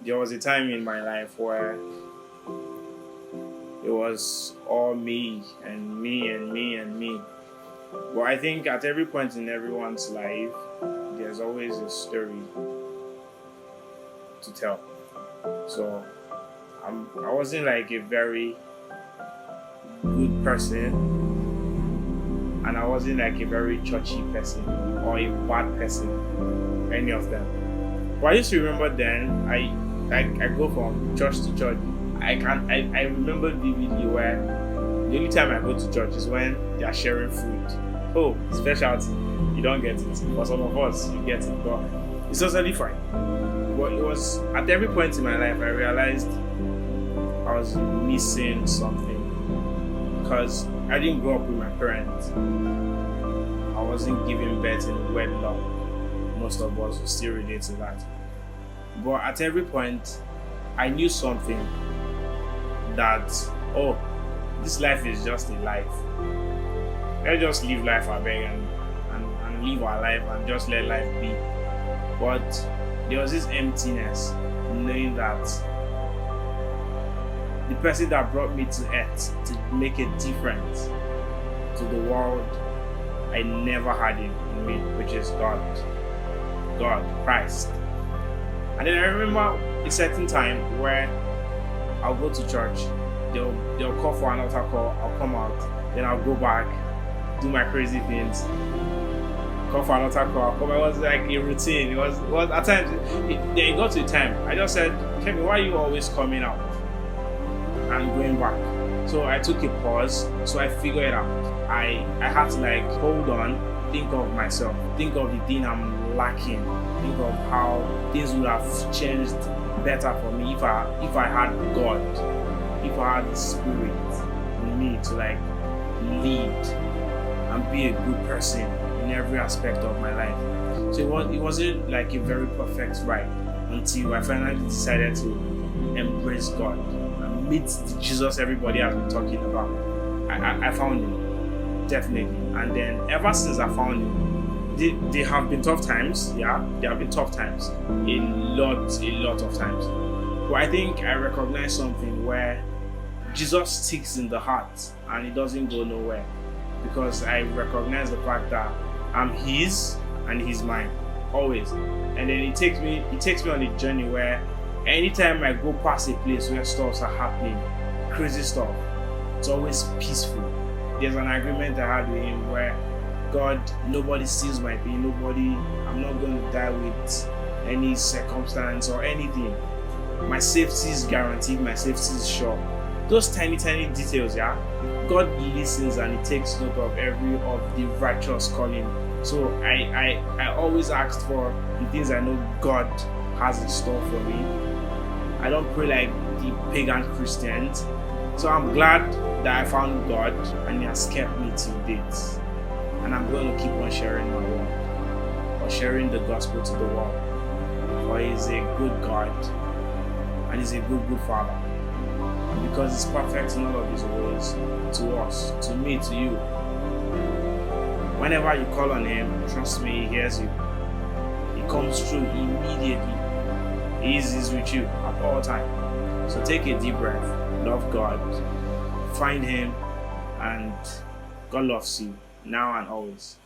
there was a time in my life where it was all me and me and me and me. But I think at every point in everyone's life, there's always a story to tell. So I wasn't like a very good person, and I wasn't like a very churchy person or a bad person, any of them. But I used to remember then, I go from church to church. I remember vividly where the only time I go to church is when they are sharing food. Oh, specialty. You don't get it. For some of us, you get it. But it's totally fine. But it was at every point in my life I realized I was missing something. Because I didn't grow up with my parents. I wasn't giving birth in wedlock. Most of us will still relate to that. But at every point, I knew something that, oh, this life is just a life. Let's just live life, I beg, and live our life and just let life be. But there was this emptiness, knowing that the person that brought me to earth to make a difference to the world, I never had it in me, which is God, Christ. And then I remember a certain time where I'll go to church, they'll call for an altar call, I'll come out, then I'll go back, do my crazy things, call for an altar call, I'll come out. It was like a routine. It was at times, it got to a time, I just said, Kevin, why are you always coming out and going back? So I took a pause, so I figured it out. I had to like hold on, think of myself, think of the thing I'm lacking, think of how things would have changed better for me if I had God, if I had the Spirit in me to like lead and be a good person in every aspect of my life. So it wasn't like a very perfect ride until I finally decided to embrace God and meet the Jesus everybody has been talking about. I found him, definitely. And then ever since I found him, they have been tough times. Yeah, there have been tough times, a lot of times. But I think I recognize something where Jesus sticks in the heart and it doesn't go nowhere, because I recognize the fact that I'm his and he's mine always. And then it takes me on a journey where anytime I go past a place where stuff are happening, crazy stuff, it's always peaceful. There's an agreement I had with him where, God, nobody sees my pain, I'm not going to die with any circumstance or anything. My safety is guaranteed, my safety is sure. Those tiny details, yeah, God listens and he takes note of every of the righteous calling. So I always ask for the things I know God has in store for me. I don't pray like the pagan Christians. So I'm glad that I found God and he has kept me till date. And I'm going to keep on sharing my word, or sharing the gospel to the world. For he is a good God and he's a good Father. And because he's perfect in all of his ways to us, to me, to you. Whenever you call on him, trust me, he hears you. He comes through immediately. He is with you at all times. So take a deep breath, love God, find him, and God loves you now and always.